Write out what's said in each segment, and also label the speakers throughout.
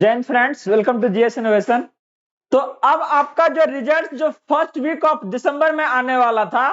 Speaker 1: Jain friends, welcome to GS innovation. तो अब आपका जो रिजल्ट जो फर्स्ट वीक ऑफ दिसंबर में आने वाला था,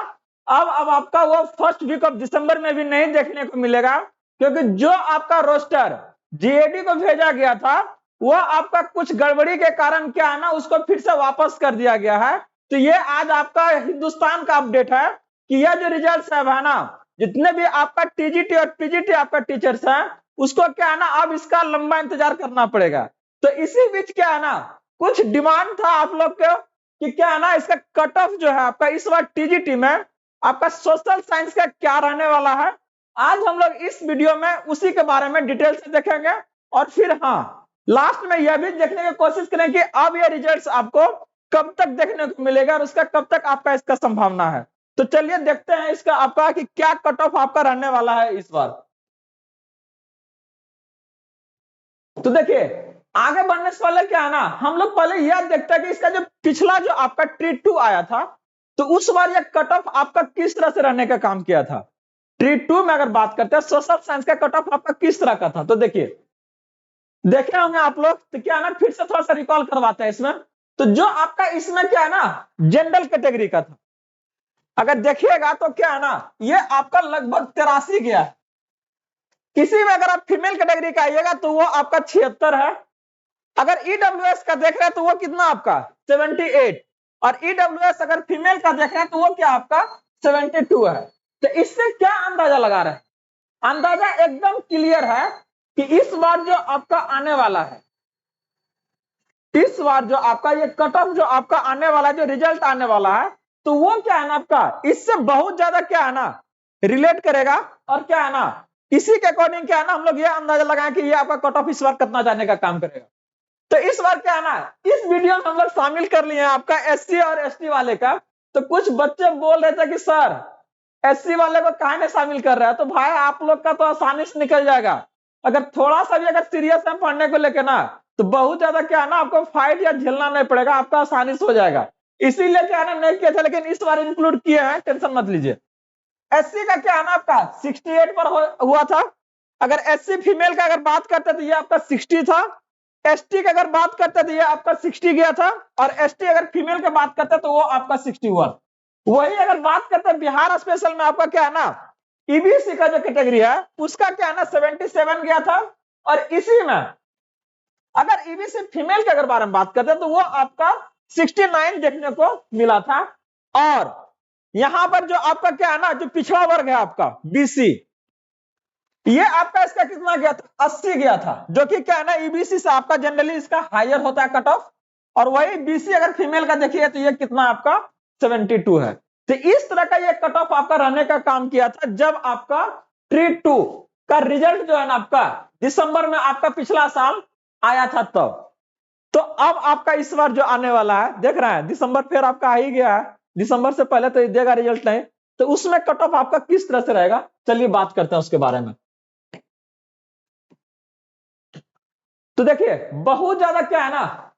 Speaker 1: अब आपका वो फर्स्ट वीक ऑफ दिसंबर में भी नहीं देखने को मिलेगा, क्योंकि जो आपका रोस्टर जीएडी को भेजा गया था वो आपका कुछ गड़बड़ी के कारण क्या है ना, उसको फिर से वापस कर दिया गया है। तो ये आज आपका हिंदुस्तान का अपडेट है कि यह जो रिजल्ट है ना, जितने भी आपका टीजीटी और पीजीटी आपका टीचर्स है, उसको क्या है ना, अब इसका लंबा इंतजार करना पड़ेगा। तो इसी बीच क्या है ना, कुछ डिमांड था आप लोग को कि क्या है ना, इसका कट ऑफ जो है आपका इस बार टीजीटी में आपका सोशल साइंस का क्या रहने वाला है, आज हम लोग इस वीडियो में उसी के बारे में डिटेल से देखेंगे। और फिर हाँ, लास्ट में यह भी देखने की कोशिश करें कि अब ये रिजल्ट्स आपको कब तक देखने को मिलेगा और उसका कब तक आपका इसका संभावना है। तो चलिए देखते हैं इसका आपका कि क्या कट ऑफ आपका रहने वाला है इस बार। तो देखिए, आगे बढ़ने से पहले क्या है ना, हम लोग पहले यह देखते हैं कि इसका जो पिछला जो आपका ट्रीट 2 आया था, तो उस बार यह कट ऑफ आपका किस तरह से रहने का काम किया था। ट्रीट 2 में अगर बात करते हैं सोशल साइंस का कट ऑफ आपका किस तरह का था, तो देखिए देखे होंगे आप लोग, तो क्या है ना, फिर से थोड़ा सा रिकॉल करवाते हैं इसमें। तो जो आपका इसमें क्या है ना, जनरल कैटेगरी का था, अगर देखिएगा तो क्या है ना, ये आपका लगभग 83 गया है। किसी में अगर आप फीमेल कैटेगरी का आइएगा तो वो आपका 76 है। अगर ईडब्ल्यूएस का देख रहे हैं तो वो कितना आपका 78, और ईडब्ल्यूएस अगर फीमेल का देख रहे हैं तो वो क्या आपका 72 है। तो इससे क्या अंदाजा लगा रहे हैं, अंदाजा एकदम क्लियर है कि इस बार जो आपका आने वाला है, इस बार जो आपका ये कट ऑफ जो आपका आने वाला है, जो रिजल्ट आने वाला है, तो वो क्या है ना आपका इससे बहुत ज्यादा क्या है ना रिलेट करेगा। और क्या है ना, इसी के अकॉर्डिंग क्या है ना, हम लोग ये अंदाजा लगाएं कि ये आपका कट ऑफ इस बार कितना जाने का काम करेगा। तो इस बार क्या है ना, इस वीडियो में हम लोग शामिल कर लिए हैं आपका एससी और एसटी वाले का। तो कुछ बच्चे बोल रहे थे कि सर एससी वाले को काहे नहीं शामिल कर रहा है, तो भाई आप लोग का तो आसानी से निकल जाएगा। अगर थोड़ा सा भी अगर सीरियस है पढ़ने को लेकर ना, तो बहुत ज्यादा क्या है ना, आपको फाइट या झेलना नहीं पड़ेगा, आपका आसानी से हो जाएगा। इसीलिए क्या है ना, नहीं किया था, लेकिन इस बार इंक्लूड किए हैं, टेंशन मत लीजिए। एससी का क्या है ना आपका 68 पर हुआ था। अगर एससी फीमेल का अगर बात करते तो ये आपका 60 था। एसटी की अगर बात करते तो ये आपका 60 गया था। और एसटी अगर फीमेल की बात करते तो वो आपका 61। वही अगर बात करते बिहार स्पेशल में आपका क्या है ना, ईबीसी का जो कैटेगरी है उसका क्या है ना 77 गया था। और इसी में अगर ईबीसी फीमेल के अगर बारे में बात करते हैं तो वो आपका 69 देखने को मिला था। और यहां पर जो आपका क्या है ना, जो पिछड़ा वर्ग है आपका बीसी, ये आपका इसका कितना गया था 80 गया था, जो कि क्या है ना ईबीसी से आपका जनरली इसका हायर होता है कट ऑफ। और वही बीसी अगर फीमेल का देखिए तो ये कितना आपका 72 है। तो इस तरह का ये कट ऑफ आपका रहने का काम किया था जब आपका ट्रीट 2 का रिजल्ट जो है ना आपका दिसंबर में आपका पिछला साल आया था तब। तो अब आपका इस बार जो आने वाला है, देख रहे हैं दिसंबर फिर आपका आ ही गया है, दिसंबर से पहले तो देगा रिजल्ट नहीं। तो उसमें कट ऑफ आपका किस तरह से रहेगा, चलिए बात करते हैं उसके बारे में। तो देखिए बहुत ज्यादा क्या है ना,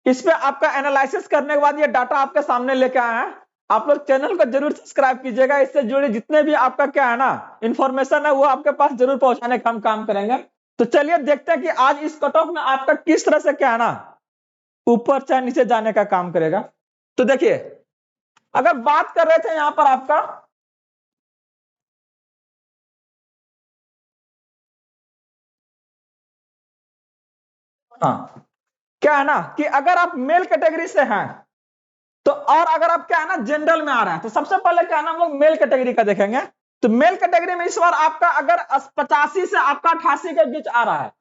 Speaker 1: इस पे आपका एनालिसिस करने के बाद ये डाटा आपके सामने लेके आए हैं। आप लोग चैनल को जरूर सब्सक्राइब कीजिएगा, इससे जुड़े जितने भी आपका क्या है ना इंफॉर्मेशन है वो आपके पास जरूर पहुंचाने का हम काम करेंगे। तो चलिए देखते हैं कि आज इस कट ऑफ में आपका किस तरह से क्या है ना ऊपर चाहे नीचे जाने का काम करेगा। तो देखिए, अगर बात कर रहे थे यहां पर आपका, हाँ, क्या है ना कि अगर आप मेल कैटेगरी से हैं तो, और अगर आप क्या है ना जनरल में आ रहे हैं, तो सबसे पहले क्या है ना हम लोग मेल कैटेगरी का देखेंगे। तो मेल कैटेगरी में इस बार आपका अगर 85 से आपका 88 के बीच आ रहा है,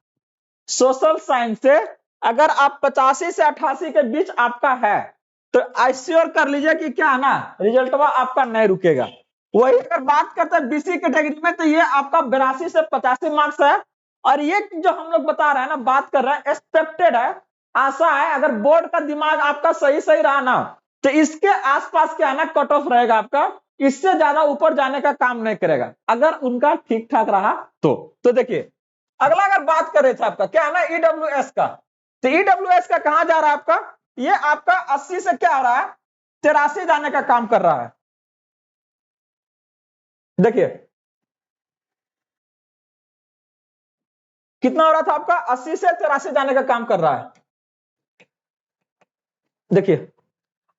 Speaker 1: सोशल साइंस से अगर आप 85 से 88 के बीच आपका है, तो एश्योर कर लीजिए कि क्या है ना रिजल्ट आपका नहीं रुकेगा। वही अगर बात करते हैं बीसी कैटेगरी में, तो ये आपका 82 से 85 मार्क्स है। और ये जो हम लोग बता रहे हैं ना, बात कर रहे हैं, एक्सपेक्टेड है, आशा है, अगर बोर्ड का दिमाग आपका सही सही रहा ना, तो इसके आसपास क्या है ना कट ऑफ रहेगा आपका, इससे ज्यादा ऊपर जाने का काम नहीं करेगा अगर उनका ठीक ठाक रहा तो देखिए, अगला अगर बात कर रहे थे आपका क्या है ना ईडब्ल्यूएस का, तो ईडब्ल्यूएस का कहां जा रहा है आपका, ये आपका 80 से क्या हो रहा है 83 जाने का काम कर रहा है। देखिए कितना हो रहा था आपका 80 से 83 जाने का काम कर रहा है। देखिए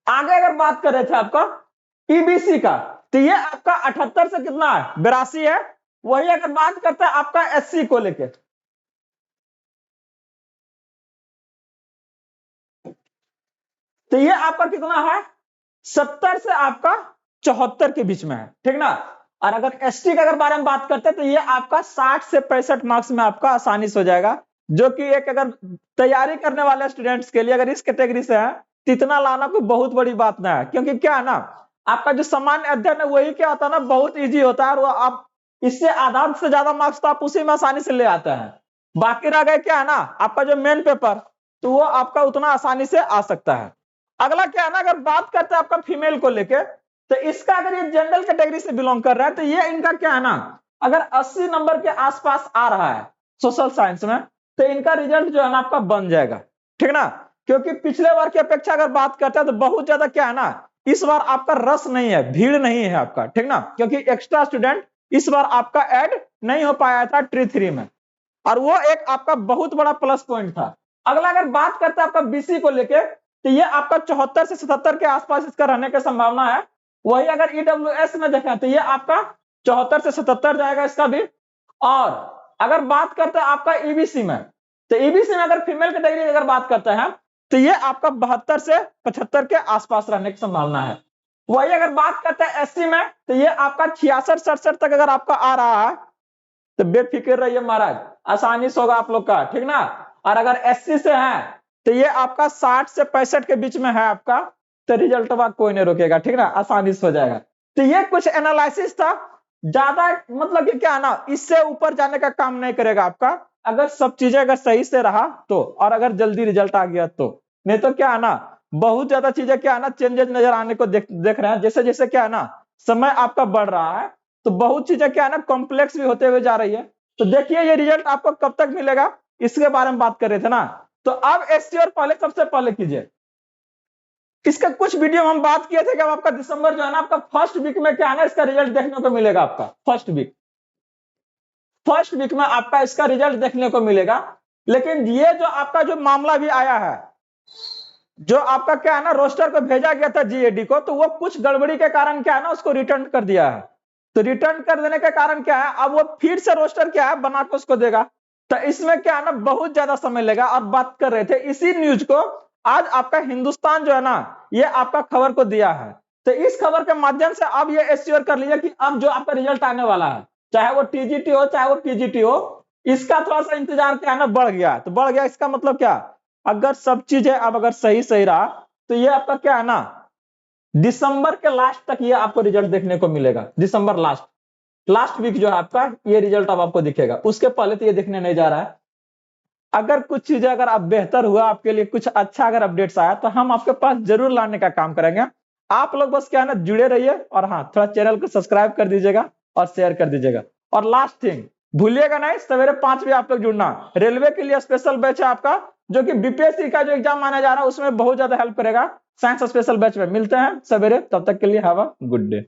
Speaker 1: आगे अगर बात कर रहे थे आपका ईबीसी का, तो ये आपका 78 से कितना है 82 है। वही अगर बात करते हैं आपका एससी को लेके, तो ये आपका कितना है 70 से आपका 74 के बीच में है, ठीक ना। और अगर एसटी का अगर बारे में बात करते हैं तो ये आपका 60 से 65 मार्क्स में आपका आसानी से हो जाएगा, जो कि एक अगर तैयारी करने वाले स्टूडेंट्स के लिए अगर इस कैटेगरी से है तो इतना लाना कोई बहुत बड़ी बात ना है, क्योंकि क्या है ना आपका जो सामान्य अध्ययन है वही क्या होता है ना बहुत इजी होता है, और वो आप इससे आधा से ज्यादा मार्क्स तो आप उसी में आसानी से ले आते हैं। बाकी रह गए क्या है ना आपका जो मेन पेपर, तो वो आपका उतना आसानी से आ सकता है। अगला क्या है ना अगर बात करते हैं आपका फीमेल को लेके, तो इसका अगर ये जनरल कैटेगरी से बिलोंग कर रहा है तो ये इनका क्या है ना अगर 80 नंबर के आसपास आ रहा है सोशल साइंस में, तो इनका रिजल्ट जो है ना आपका बन जाएगा, ठीक ना। क्योंकि पिछले बार की अपेक्षा अगर बात करते हैं तो बहुत ज्यादा क्या है ना इस बार आपका रस नहीं है, भीड़ नहीं है आपका, ठीक ना, क्योंकि एक्स्ट्रा स्टूडेंट इस बार आपका ऐड नहीं हो पाया था ट्री 3 में, और वो एक आपका बहुत बड़ा प्लस पॉइंट था। अगला अगर बात करते हैं आपका बीसी को लेके, तो ये आपका 74 से 77 के आसपास इसका रहने की संभावना है। वही अगर ईडब्ल्यूएस में देखें तो ये आपका 74 से 77 जाएगा इसका भी। और अगर बात करते हैं आपका ईबीसी में, तो ईबीसी में अगर फीमेल कैटेगरी की अगर बात करते हैं तो ये आपका 72 से 75 के आसपास रहने की संभावना है। वही अगर बात करते हैं एससी में, तो ये आपका 66-67 तक अगर आपका आ रहा है तो बेफिक्र रहिए महाराज, आसानी से होगा आप लोग का, ठीक ना। और अगर एससी से है तो ये आपका 60 से 65 के बीच में है आपका, तो रिजल्ट कोई नहीं रोकेगा, ठीक ना, आसानी से हो जाएगा। तो ये कुछ एनालिसिस था, ज्यादा मतलब कि क्या है ना इससे ऊपर जाने का काम नहीं करेगा आपका, अगर सब चीजें अगर सही से रहा तो, और अगर जल्दी रिजल्ट आ गया तो। नहीं तो क्या है ना बहुत ज्यादा चीजें क्या है ना चेंजेस नजर आने को देख रहे हैं, जैसे जैसे क्या है ना समय आपका बढ़ रहा है तो बहुत चीजें क्या है ना कॉम्प्लेक्स भी होते हुए जा रही है। तो देखिए ये रिजल्ट आपको कब तक मिलेगा इसके बारे में बात कर रहे थे ना। तो अब एससी और पहले सबसे पहले कीजिए, इसका कुछ वीडियो हम बात किए थे कि आपका दिसंबर जो है ना आपका फर्स्ट वीक में क्या है ना इसका रिजल्ट देखने को मिलेगा आपका फर्स्ट वीक में आपका इसका रिजल्ट देखने को मिलेगा। लेकिन ये जो आपका जो मामला भी आया है, जो आपका क्या है ना रोस्टर को भेजा गया था जीएडी को, तो वो कुछ गड़बड़ी के कारण क्या है ना उसको रिटर्न कर दिया है। तो रिटर्न कर देने के कारण क्या है अब वो फिर से रोस्टर क्या है बना के उसको देगा, तो इसमें क्या है ना बहुत ज्यादा समय लेगा। और बात कर रहे थे इसी न्यूज को आज आपका हिंदुस्तान जो है ना ये आपका खबर को दिया है। तो इस खबर के माध्यम से अब ये एश्योर कर लीजिए कि अब जो आपका रिजल्ट आने वाला है चाहे वो टीजीटी हो चाहे वो टीजीटी हो, इसका थोड़ा सा इंतजार क्या है ना बढ़ गया। तो बढ़ गया इसका मतलब क्या, अगर सब चीजें अब अगर सही सही रहा तो ये आपका क्या है ना दिसंबर के लास्ट तक ये आपको रिजल्ट देखने को मिलेगा। दिसंबर लास्ट वीक जो है आपका ये रिजल्ट अब आपको दिखेगा, उसके पहले तो ये दिखने नहीं जा रहा है। अगर कुछ चीजें अगर आप बेहतर हुआ आपके लिए कुछ अच्छा अगर अपडेट्स आया तो हम आपके पास जरूर लाने का काम करेंगे। आप लोग बस क्या है ना जुड़े रहिए, और हाँ थोड़ा चैनल को सब्सक्राइब कर दीजिएगा और शेयर कर दीजिएगा। और लास्ट थिंग भूलिएगा नहीं, सवेरे 5 बजे आप लोग जुड़ना, रेलवे के लिए स्पेशल बैच है आपका जो कि बीपीएससी का जो एग्जाम माना जा रहा है उसमें बहुत ज्यादा हेल्प करेगा। साइंस स्पेशल बैच में मिलते हैं सवेरे, तब तक के लिए हैव अ गुड डे।